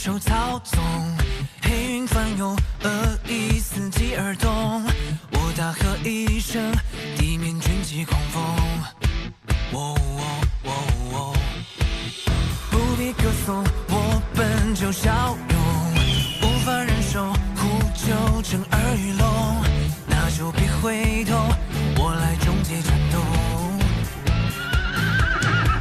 手操纵，黑云翻涌，恶意伺机而动。我大喝一声，地面卷起狂风。不必歌颂，我本就骁勇，无法忍受呼救震耳欲聋，那就别回头，我来终结战斗。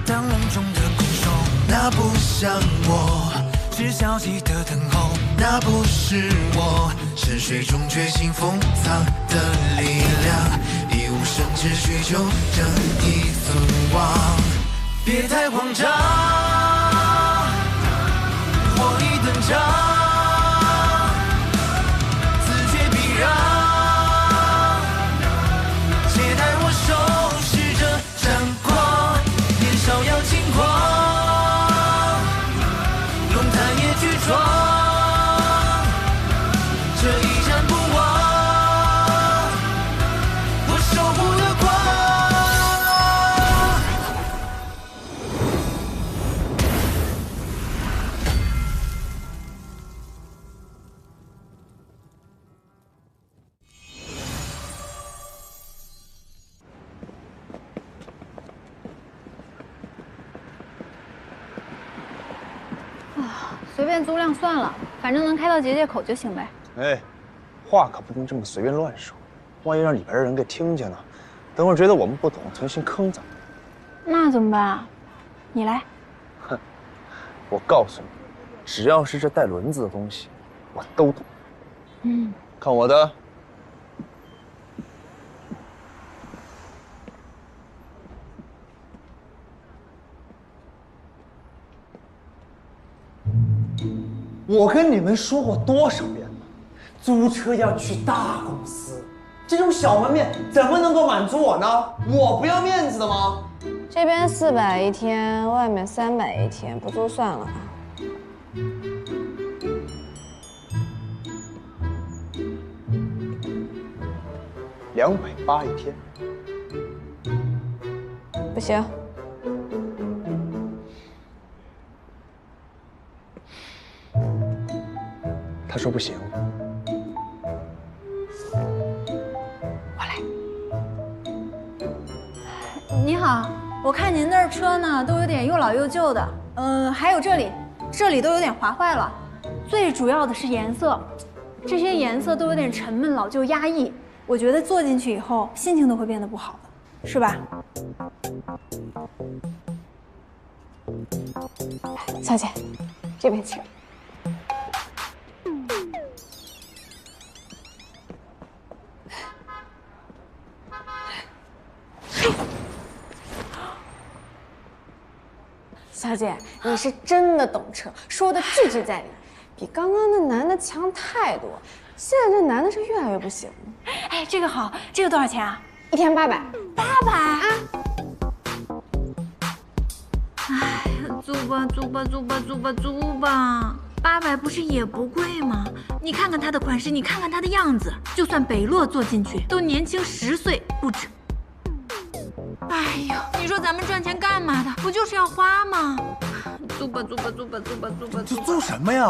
当笼中的困兽，那不像我，是消极的等候，那不是我，深水中觉醒封藏的力量，一无生之需求正义存亡。别太慌张，火力登场，自觉避让，且待我收拾这战光，年少要轻狂，龙潭也去闯，这一战不忘，我守护的光。随便租辆算了，反正能开到结界口就行呗。哎，话可不能这么随便乱说，万一让里边的人给听见了，等会儿觉得我们不懂，存心坑咱们。那怎么办啊？你来。哼，我告诉你，只要是这带轮子的东西，我都懂。嗯，看我的。我跟你们说过多少遍了，租车要去大公司，这种小门面怎么能够满足我呢？我不要面子的吗？这边400一天，外面300一天，不租算了吧。280一天，不行。他说不行。我来。你好，我看您那儿车呢，都有点又老又旧的。还有这里都有点划坏了。最主要的是颜色，这些颜色都有点沉闷、老旧、压抑。我觉得坐进去以后，心情都会变得不好的，是吧？小姐，这边请。小姐，你是真的懂车，说的句句在理，比刚刚那男的强太多。现在这男的是越来越不行了。哎，这个好，这个多少钱啊？1天800。800啊！哎，租吧，800不是也不贵吗？你看看他的款式，你看看他的样子，就算北洛坐进去，都年轻10岁不止。哎呦，你说咱们赚钱干嘛的？不就是要花吗？租吧。租什么呀？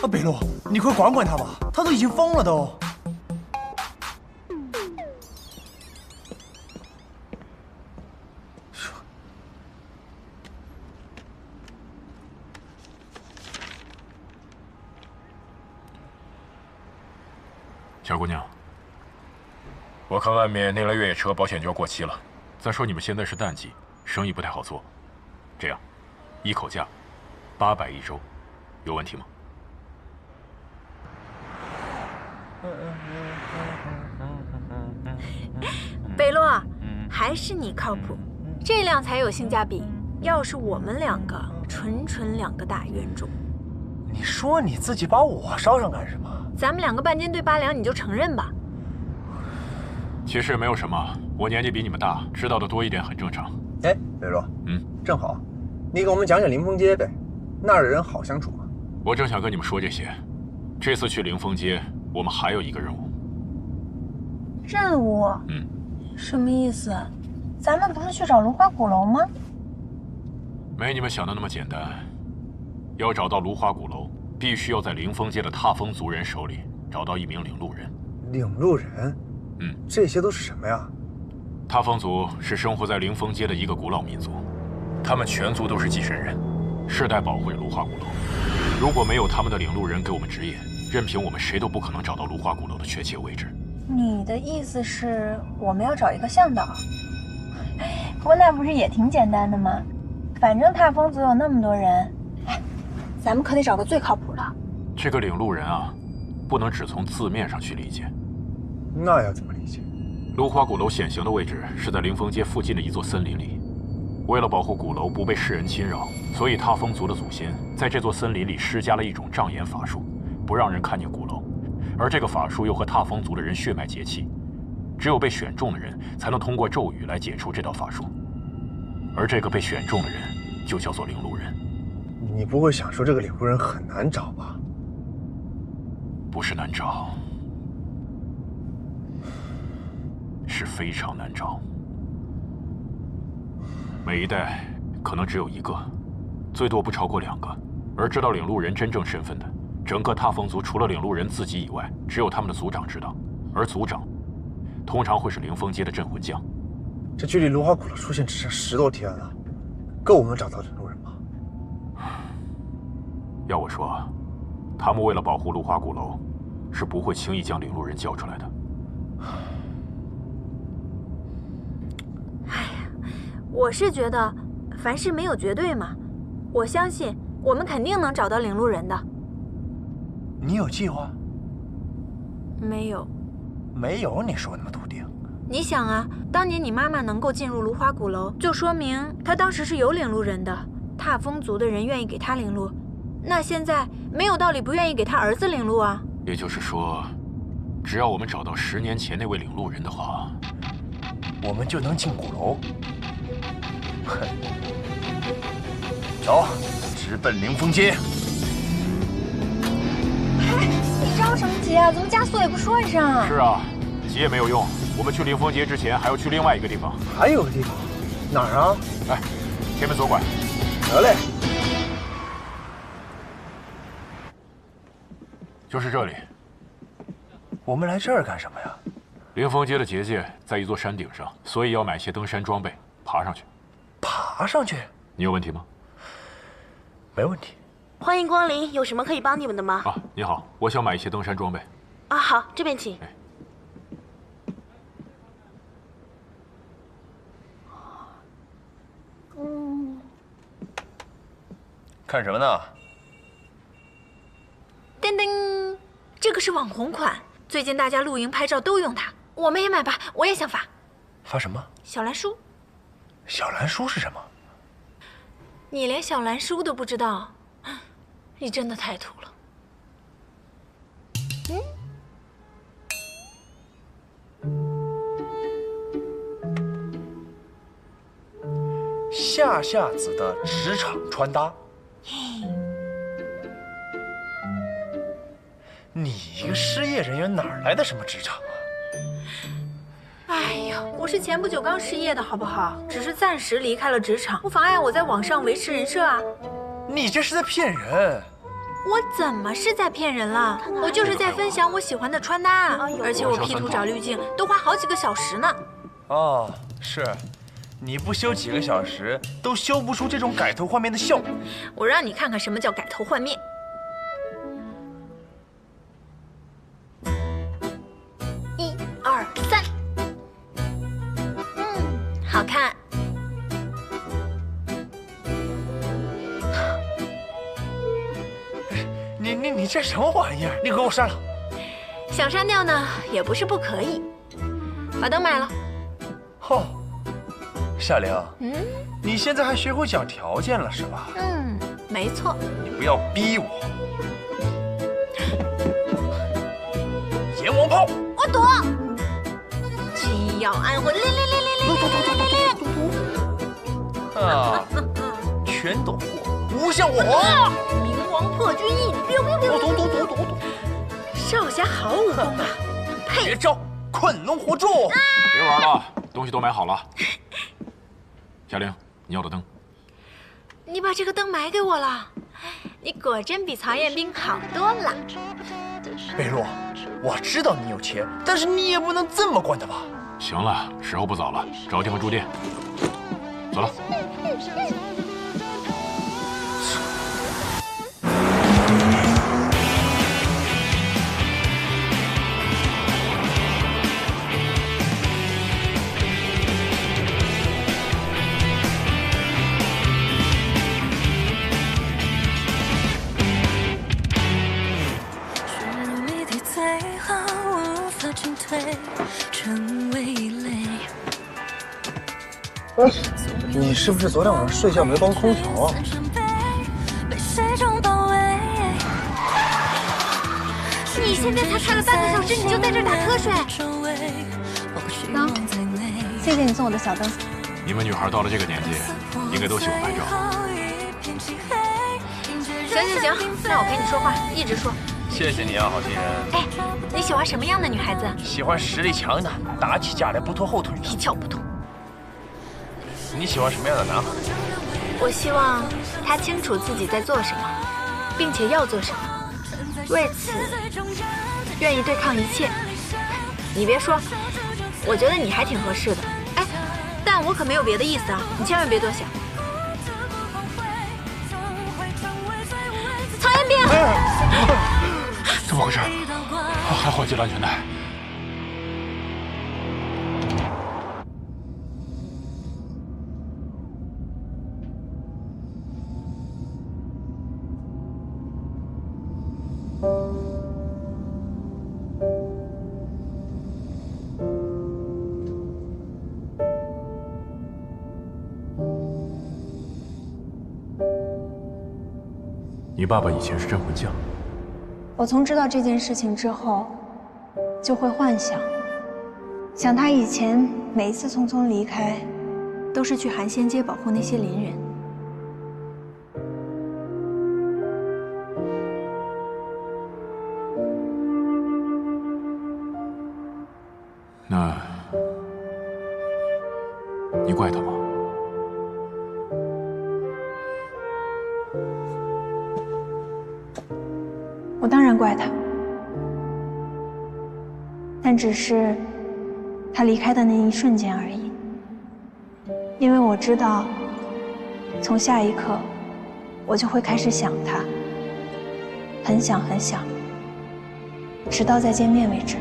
啊，北洛，你快管管他吧，他都已经疯了都。小姑娘，我看外面那辆越野车保险就要过期了。再说你们现在是淡季，生意不太好做。这样，一口价800一周，有问题吗？北洛，还是你靠谱，这辆才有性价比。要是我们两个，纯两个大冤种。你说你自己把我捎上干什么？咱们2个半斤对8两，你就承认吧。其实也没有什么，我年纪比你们大，知道的多一点很正常。哎，北洛，正好，你给我们讲讲临风街呗，那儿的人好相处吗？我正想跟你们说这些。这次去临风街，我们还有一个任务。任务？什么意思？咱们不是去找芦花鼓楼吗？没你们想的那么简单。要找到芦花鼓楼，必须要在灵峰街的踏风族人手里找到一名领路人。领路人？这些都是什么呀？踏风族是生活在灵峰街的一个古老民族，他们全族都是祭神人，世代保护着芦花鼓楼。如果没有他们的领路人给我们指引，任凭我们谁都不可能找到芦花鼓楼的确切位置。你的意思是我们要找一个向导？不过那不是也挺简单的吗？反正踏风族有那么多人，哎，咱们可得找个最靠谱的。这个领路人啊，不能只从字面上去理解。那要怎么理解？芦花鼓楼显形的位置是在灵峰街附近的一座森林里。为了保护鼓楼不被世人侵扰，所以踏风族的祖先在这座森林里施加了一种障眼法术，不让人看见鼓楼。而这个法术又和踏风族的人血脉结契，只有被选中的人才能通过咒语来解除这道法术。而这个被选中的人就叫做领路人。你不会想说这个领路人很难找吧？不是难找，是非常难找。每一代可能只有一个，最多不超过2个。而知道领路人真正身份的，整个踏风族除了领路人自己以外，只有他们的族长知道。而族长通常会是灵峰街的镇魂将。这距离芦花鼓楼出现只剩10多天了，够我们找到领路人吗？要我说，他们为了保护芦花鼓楼，是不会轻易将领路人叫出来的。哎呀，我是觉得凡事没有绝对嘛，我相信我们肯定能找到领路人的。你有计划？没有。没有你说那么笃定。你想啊，当年你妈妈能够进入芦花鼓楼，就说明她当时是有领路人的，踏风族的人愿意给她领路。那现在没有道理不愿意给他儿子领路啊。也就是说，只要我们找到10年前那位领路人的话，我们就能进鼓楼。哼，走，直奔灵峰街。你着什么急啊？怎么加速也不说一声啊？是啊，急也没有用。我们去灵峰街之前还要去另外一个地方。还有个地方，哪儿啊？来，前面左拐。得嘞。就是这里。我们来这儿干什么呀？灵峰街的结界在一座山顶上，所以要买些登山装备，爬上去。爬上去？你有问题吗？没问题。欢迎光临，有什么可以帮你们的吗？啊，你好，我想买一些登山装备。啊，好，这边请。看什么呢？噔噔，这个是网红款，最近大家露营拍照都用它，我们也买吧，我也想发。发什么？小蓝书。小蓝书是什么？你连小蓝书都不知道，你真的太土了。夏夏子的职场穿搭。你一个失业人员哪儿来的什么职场啊？哎呀，我是前不久刚失业的，好不好？只是暂时离开了职场，不妨碍我在网上维持人设啊。你这是在骗人！我怎么是在骗人了？我就是在分享我喜欢的穿搭啊！而且我 P 图找滤镜都花好几个小时呢。哦，是，你不修几个小时都修不出这种改头换面的效果。我让你看看什么叫改头换面。1、2、3，好看。你这什么玩意儿？你给我删了。想删掉呢，也不是不可以。把灯买了。哦，夏玲，你现在还学会讲条件了是吧？没错。你不要逼我。阎王炮，我躲。鸡要安魂，啊，全躲过，无相我。冥王破军印，我躲。少侠好武功啊！绝招困龙活捉。别玩了，东西都买好了。夏玲，你要的灯。你把这个灯买给我了，你果真比曹彦斌好多了。贝洛，我知道你有钱，但是你也不能这么管他吧？行了，时候不早了，找个地方住店。走了。你是不是昨天晚上睡觉没关空调啊？你现在才开了半个小时，你就在这儿打瞌睡？喏，谢谢你送我的小灯。你们女孩到了这个年纪，应该都喜欢拍照。行，那我陪你说话，一直说。谢谢你啊，好心人。哎，你喜欢什么样的女孩子？喜欢实力强的，打起架来不拖后腿的。一窍不通。你喜欢什么样的男孩？我希望他清楚自己在做什么，并且要做什么，为此愿意对抗一切。你别说，我觉得你还挺合适的。哎，但我可没有别的意思啊，你千万别多想。曹彦斌，怎么回事？还好系了安全带。你爸爸以前是镇魂将。我从知道这件事情之后，就会幻想，想他以前每一次匆匆离开，都是去寒仙街保护那些邻人。那，你怪他吗？我当然怪他，但只是他离开的那一瞬间而已。因为我知道，从下一刻，我就会开始想他，很想很想，直到再见面为止。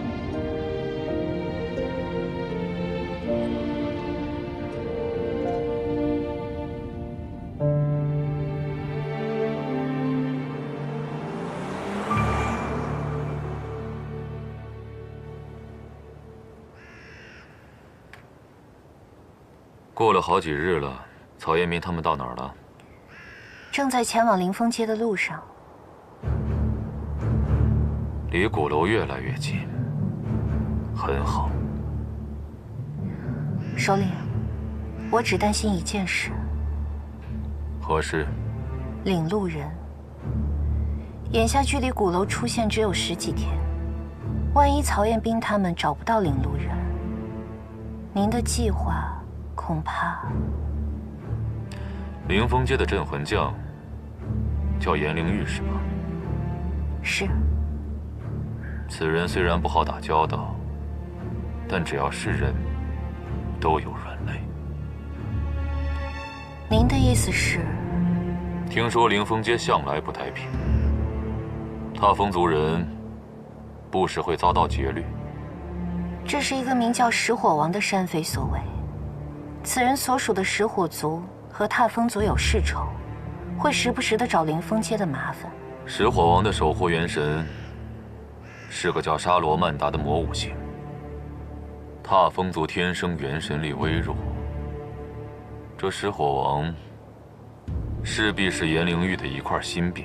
过了好几日了，曹彦斌他们到哪儿了？正在前往临风街的路上。离鼓楼越来越近，很好。首领，我只担心一件事。何事？领路人。眼下距离鼓楼出现只有10几天，万一曹彦斌他们找不到领路人，您的计划恐怕……临风街的镇魂将叫颜灵玉是吗？是。此人虽然不好打交道，但只要是人，都有软肋。您的意思是？听说临风街向来不太平，踏风族人不时会遭到劫掠。这是一个名叫石火王的山匪所为。此人所属的石火族和踏风族有世仇，会时不时的找临风街的麻烦。石火王的守护元神是个叫沙罗曼达的魔武星。踏风族天生元神力微弱，这石火王势必是颜灵玉的一块心病。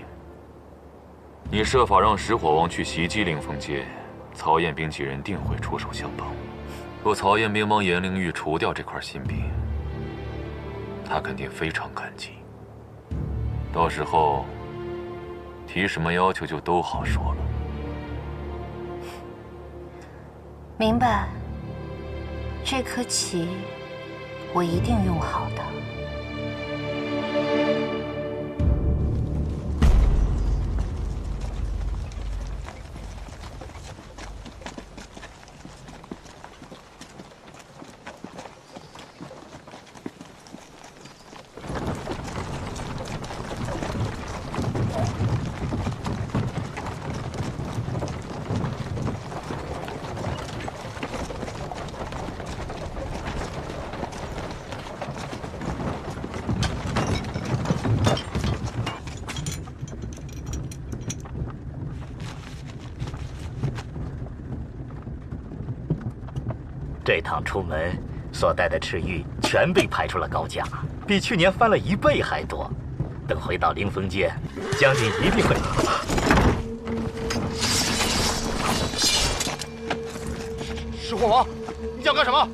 你设法让石火王去袭击临风街，曹彦斌几人定会出手相帮。若曹彦斌帮颜灵玉除掉这块心病，他肯定非常感激。到时候提什么要求就都好说了。明白。这颗棋，我一定用好的。这趟出门所带的赤玉全被排出了高价，比去年翻了1倍还多。等回到灵峰界，将军一定会。石火王，你想干什么？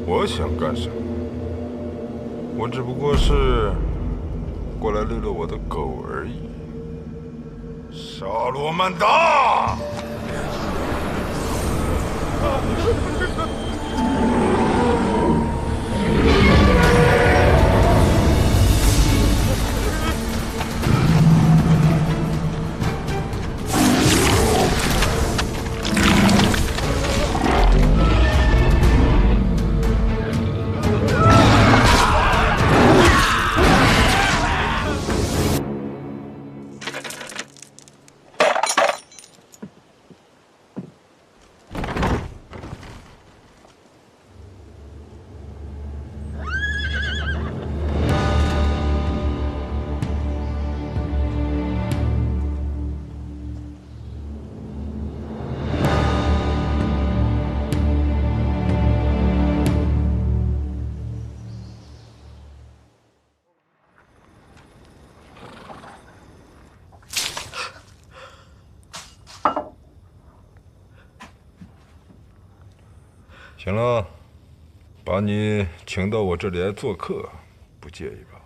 我想干什么？我只不过是过来遛遛我的狗而已。沙罗曼达！行了，把你请到我这里来做客，不介意吧？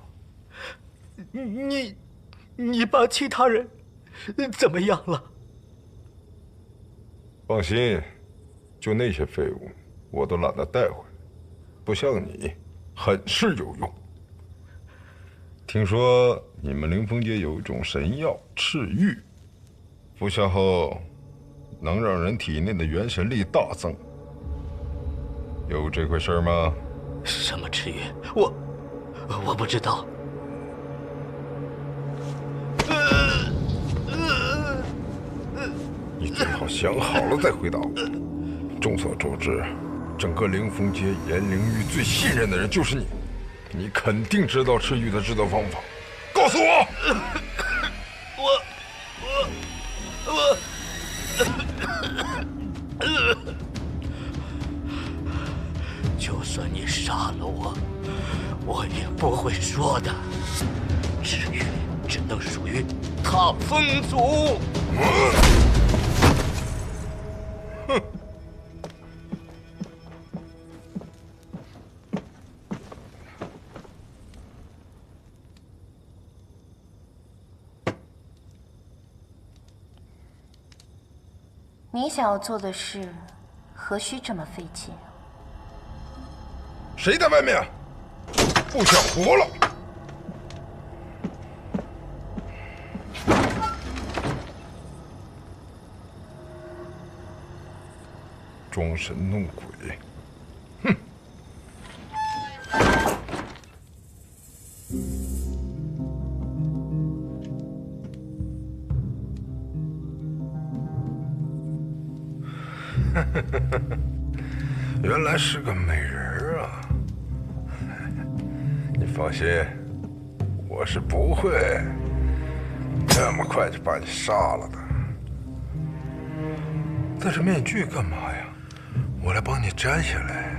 你把其他人怎么样了？放心，就那些废物，我都懒得带回来，不像你，很是有用。听说你们灵峰界有一种神药赤玉，服下后能让人体内的元神力大增。有这回事吗？什么赤玉？我不知道。你最好想好了再回答我。众所周知，整个灵峰界炎灵域最信任的人就是你，你肯定知道赤玉的制造方法。告诉我！就算你杀了我，我也不会说的。赤玉只能属于踏风族。哼！你想要做的事，何须这么费劲？谁在外面？不想活了！装神弄鬼，哼！原来是个美人啊！你放心，我是不会这么快就把你杀了的。戴着面具干嘛呀？我来帮你摘下来。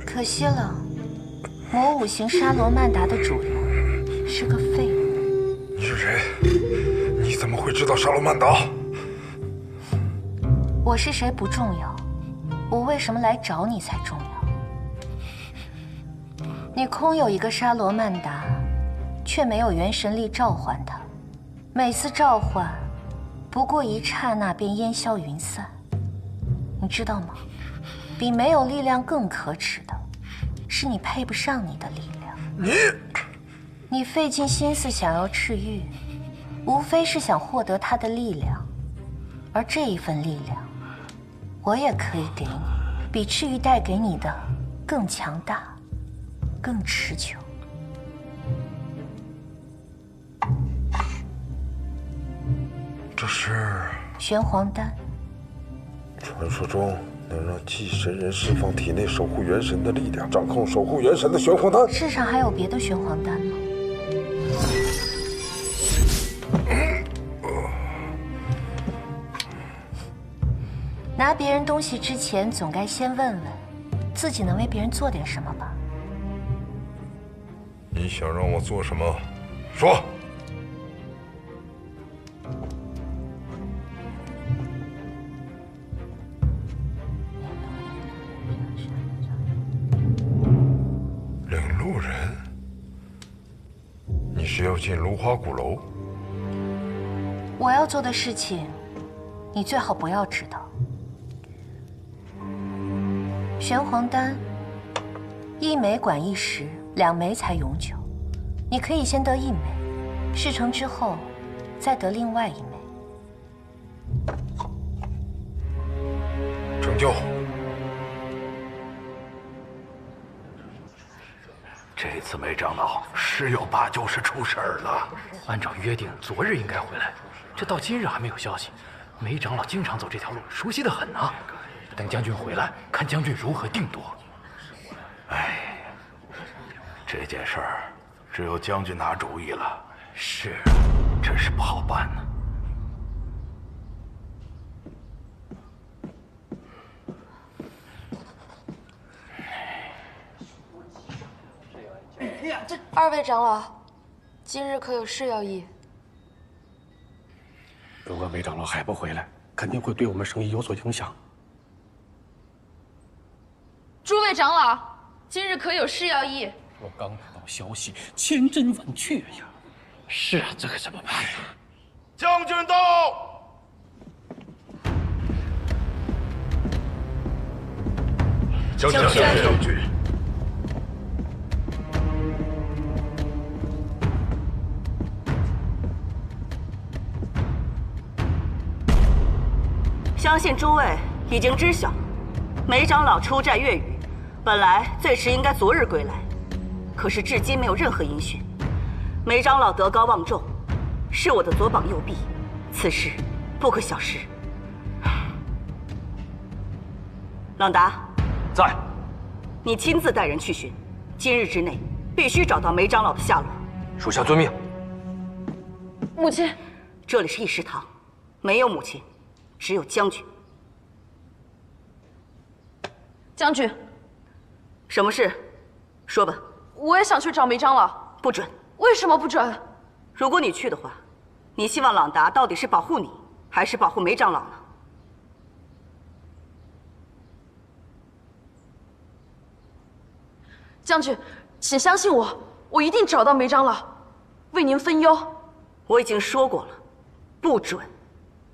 可惜了，魔五行沙罗曼达的主人是个废物。你是谁？你怎么会知道沙罗曼达？我是谁不重要，我为什么来找你才重要。你空有一个沙罗曼达，却没有元神力召唤它，每次召唤不过一刹那便烟消云散。你知道吗？比没有力量更可耻的，是你配不上你的力量。你费尽心思想要赤玉，无非是想获得他的力量，而这一份力量，我也可以给你，比赤玉带给你的更强大，更持久。这是玄黄丹，传说中能让祭神人释放体内守护元神的力量，掌控守护元神的玄黄丹。世上还有别的玄黄丹吗？拿别人东西之前，总该先问问自己能为别人做点什么吧。你想让我做什么？说。领路人，你是要进芦花鼓楼？我要做的事情，你最好不要知道。玄黄丹，一枚管一时，2枚才永久。你可以先得1枚，事成之后，再得另外1枚。成就。这次梅长老十有8九是出事儿了。按照约定，昨日应该回来，这到今日还没有消息。梅长老经常走这条路，熟悉得很啊。等将军回来，看将军如何定夺。哎，这件事儿只有将军拿主意了。是，真是不好办呢。2位长老，今日可有事要议？如果梅长老还不回来，肯定会对我们生意有所影响。诸位长老，今日可有事要议？我刚得到消息，千真万确呀。是啊，这可怎么办？将军到。将军。相信诸位已经知晓，梅长老出寨越狱，本来最迟应该昨日归来，可是至今没有任何音讯。梅长老德高望重，是我的左膀右臂，此事不可小视。朗达，在。你亲自带人去寻，今日之内必须找到梅长老的下落。属下遵命。母亲，这里是议事堂，没有母亲。只有将军。将军，什么事？说吧。我也想去找梅长老。不准。为什么不准？如果你去的话，你希望朗达到底是保护你，还是保护梅长老呢？将军，请相信我，我一定找到梅长老，为您分忧。我已经说过了，不准。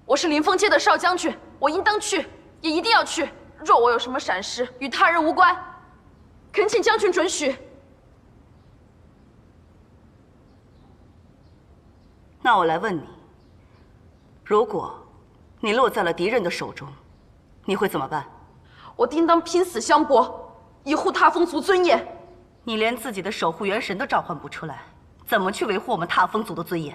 我是临风街的少将军，我应当去，也一定要去。若我有什么闪失，与他人无关，恳请将军准许。那我来问你，如果你落在了敌人的手中，你会怎么办？我定当拼死相搏，以护踏风族尊严。你连自己的守护元神都召唤不出来，怎么去维护我们踏风族的尊严？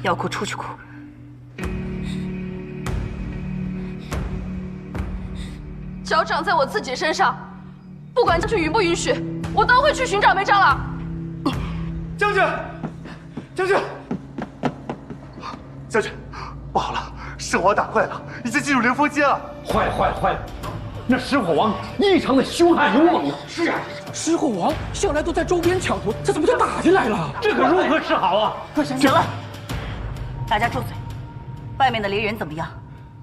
要哭出去哭。脚长在我自己身上，不管将军允不允许，我都会去寻找梅长老。将军，将军，将军，不好了，狮火打怪了，已经进入灵风街了。坏了！那狮火王异常的凶悍勇猛啊！是啊，狮火王向来都在周边抢夺，这怎么就打进来了？这可如何是好啊！快行了，大家住嘴！外面的敌人怎么样？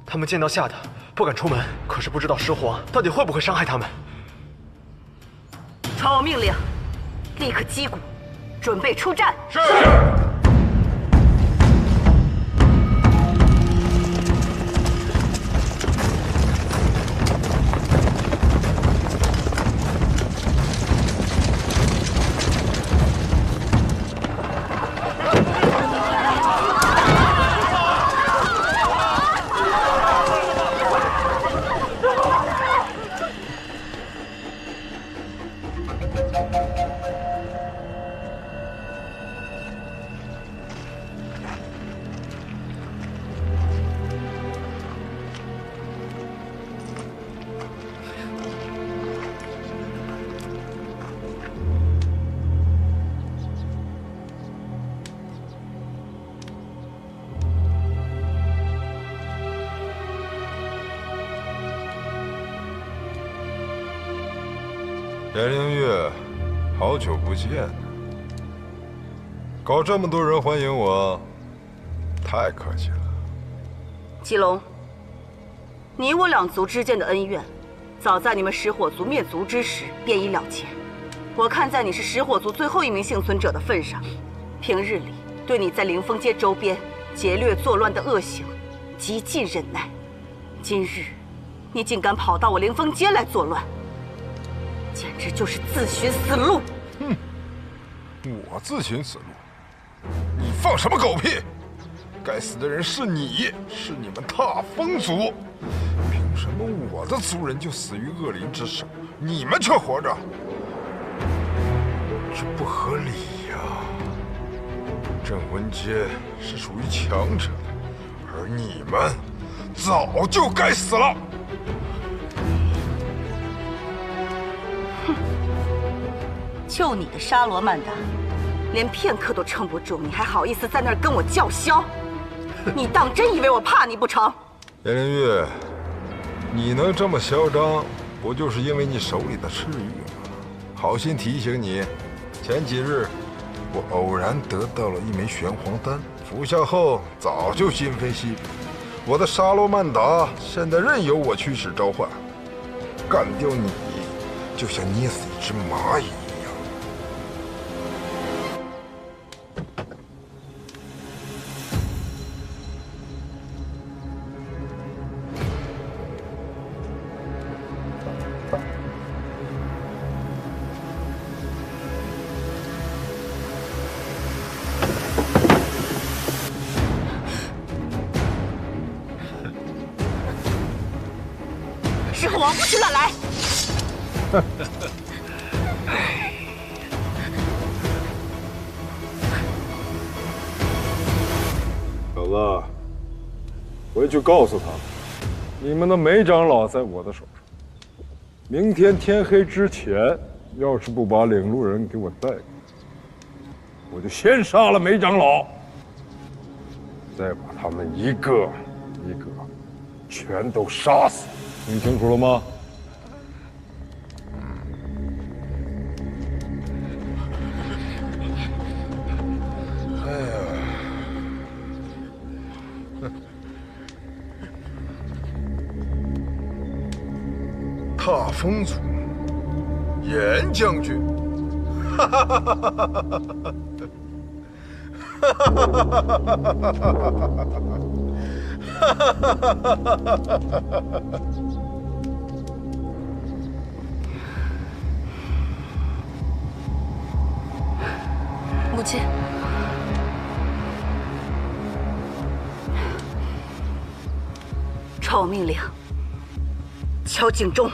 他们见到吓得不敢出门，可是不知道狮火王到底会不会伤害他们。传我命令，立刻击鼓，准备出战。是。颜灵月，好久不见。搞这么多人欢迎我，太客气了。祁隆，你我两族之间的恩怨，早在你们石火族灭族之时便已了结。我看在你是石火族最后一名幸存者的份上，平日里对你在灵峰街周边劫掠作乱的恶行极尽忍耐。今日你竟敢跑到我灵峰街来作乱，简直就是自寻死路！哼，我自寻死路？你放什么狗屁！该死的人是你，是你们踏风族，凭什么我的族人就死于恶灵之手，你们却活着？这不合理呀！镇魂街是属于强者的，而你们早就该死了。哼，就你的沙罗曼达，连片刻都撑不住，你还好意思在那儿跟我叫嚣？你当真以为我怕你不成？颜灵月，你能这么嚣张，不就是因为你手里的赤玉吗？好心提醒你，前几日我偶然得到了一枚玄黄丹，服下后早就今非昔比。我的沙罗曼达现在任由我驱使召唤，干掉你，就像捏死一只蚂蚁。石火王不许乱来！小子，回去告诉他，你们的梅长老在我的手上。明天天黑之前，要是不把领路人给我带过来，我就先杀了梅长老，再把他们一个一个全都杀死。听清楚了吗？哎呀，踏风族，严将军，哈哈哈哈哈哈！哈哈哈哈哈哈！母亲，传我命令，敲警钟。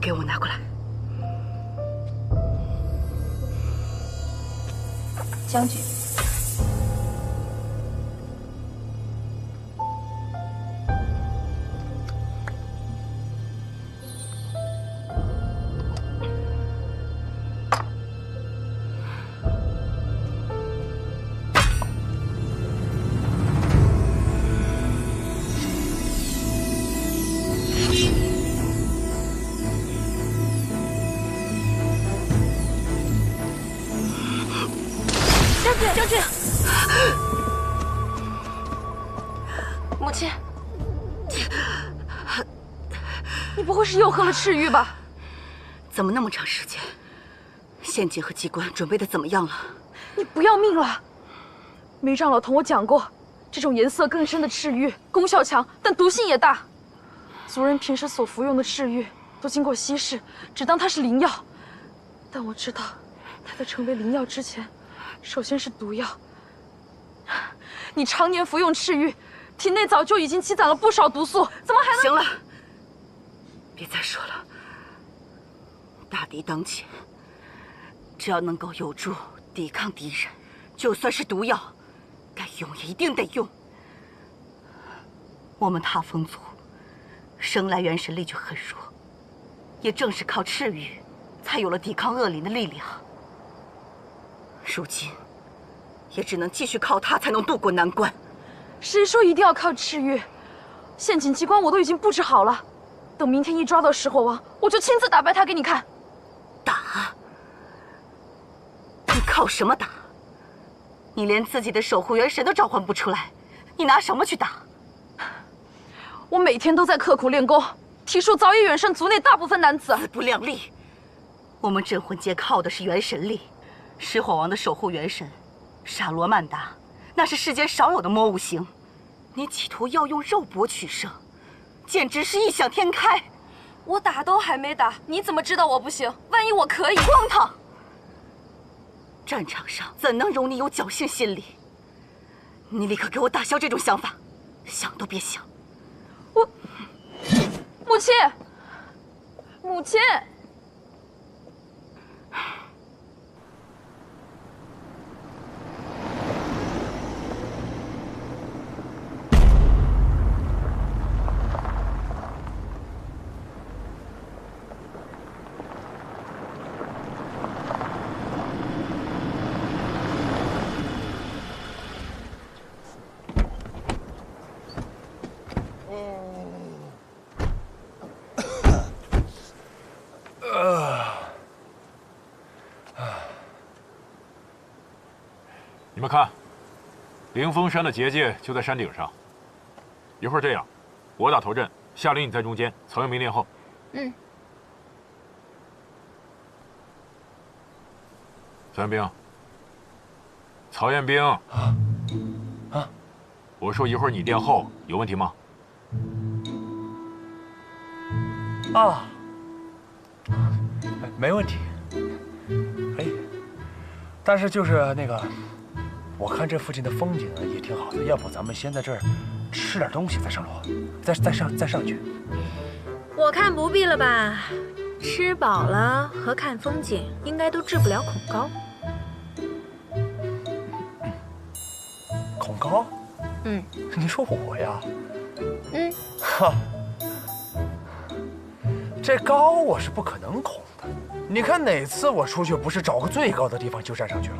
给我拿过来。将军，将军，母亲，你不会是又喝了赤玉吧？怎么那么长时间？陷阱和机关准备的怎么样了？你不要命了？梅长老同我讲过，这种颜色更深的赤玉功效强，但毒性也大。族人平时所服用的赤玉都经过稀释，只当它是灵药。但我知道，它在成为灵药之前，首先是毒药。你常年服用赤玉，体内早就已经积攒了不少毒素，怎么还能……行了，别再说了。大敌当前，只要能够有助抵抗敌人，就算是毒药，该用也一定得用。我们踏风族生来元神力就很弱，也正是靠赤玉，才有了抵抗恶灵的力量。如今，也只能继续靠它才能渡过难关。谁说一定要靠赤玉？陷阱机关我都已经布置好了，等明天一抓到石火王，我就亲自打败他给你看。打？你靠什么打？你连自己的守护元神都召唤不出来，你拿什么去打？我每天都在刻苦练功，体术早已远胜族内大部分男子。自不量力！我们镇魂界靠的是元神力，石火王的守护元神沙罗曼达，那是世间少有的魔物型。你企图要用肉搏取胜，简直是异想天开。我打都还没打，你怎么知道我不行？万一我可以？荒唐！战场上怎能容你有侥幸心理？你立刻给我打消这种想法，想都别想！母亲，母亲。你们看，灵峰山的结界就在山顶上。一会儿这样，我打头阵，夏琳你在中间，曹彦明殿后。嗯。曹彦兵，曹彦兵啊！我说一会儿你殿后，有问题吗？啊，没问题。哎，但是就是那个。我看这附近的风景也挺好的，要不咱们先在这儿吃点东西再上楼，再上去。我看不必了吧，吃饱了和看风景应该都治不了恐高。恐高？嗯，你说我呀？嗯，哈，这高我是不可能恐的。你看哪次我出去不是找个最高的地方就站上去了？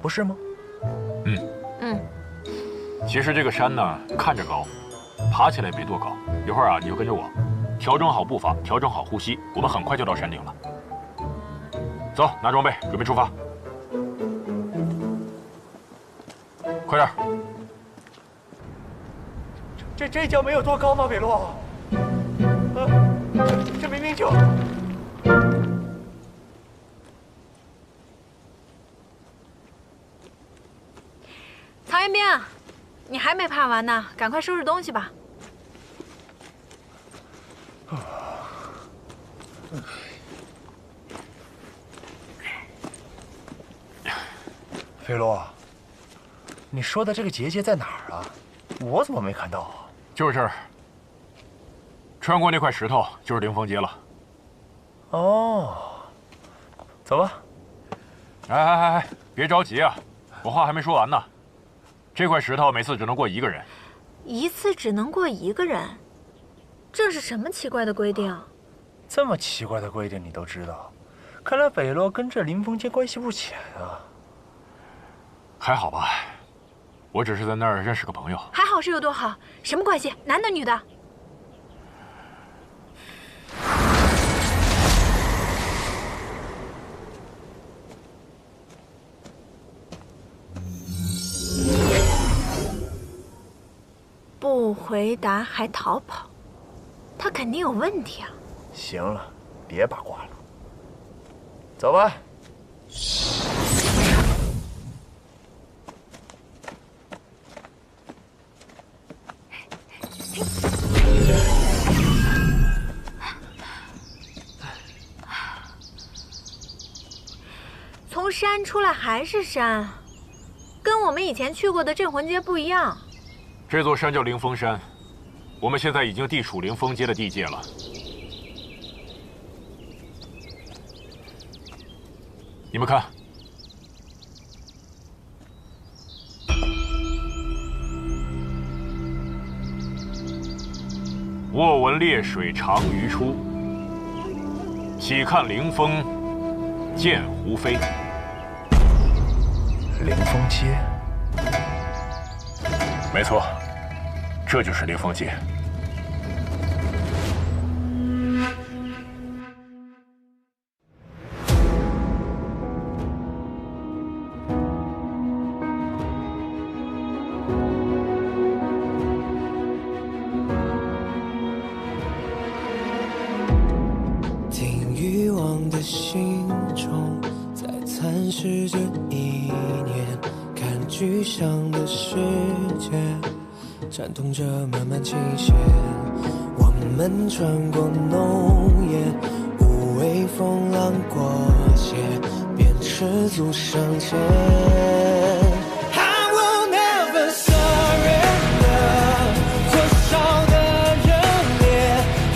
不是吗？嗯。其实这个山呢，看着高，爬起来没多高。一会儿啊，你就跟着我，调整好步伐，调整好呼吸，我们很快就到山顶了。走，拿装备，准备出发。快点！这叫没有多高吗，北洛？这明明就……曹彦兵，你还没爬完呢，赶快收拾东西吧。飞洛，你说的这个结界在哪儿啊？我怎么没看到啊？就是这儿，穿过那块石头就是灵峰街了。哦，走吧。哎，别着急啊，我话还没说完呢。这块石头每次只能过一个人，一次只能过一个人，这是什么奇怪的规定？这么奇怪的规定你都知道，看来北洛跟这林峰街关系不浅啊。还好吧，我只是在那儿认识个朋友。还好是有多好？什么关系？男的女的？不回答还逃跑，他肯定有问题啊！行了，别八卦了，走吧。从山出来还是山，跟我们以前去过的镇魂街不一样。这座山叫灵峰山，我们现在已经地处灵峰街的地界了。你们看，卧闻烈水长鱼出，岂看凌风剑胡飞。凌风街，没错，这就是凌风街。听欲望的心中在蚕食着一念，看具象的世界颤动着慢慢倾斜。我们穿过浓烟，无畏风浪过界，便赤足上前。I will never surrender， 多少的热烈，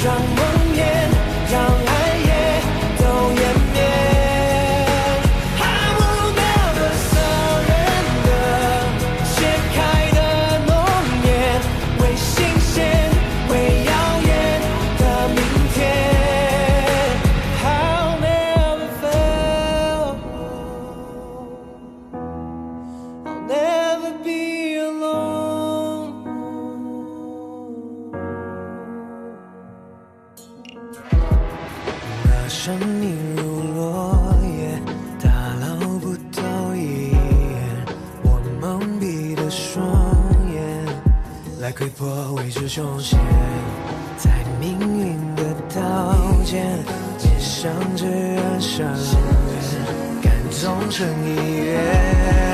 让梦魇，让爱也都湮灭。I will never surrender， 解开的浓烟，为新鲜，为耀眼的明天。I'll never fail， I'll never be alone。那生命如落叶，打捞不到一眼，我蒙蔽的双眼，来窥破未知凶险，在命运的刀尖，面向至暗深渊，感动成一约。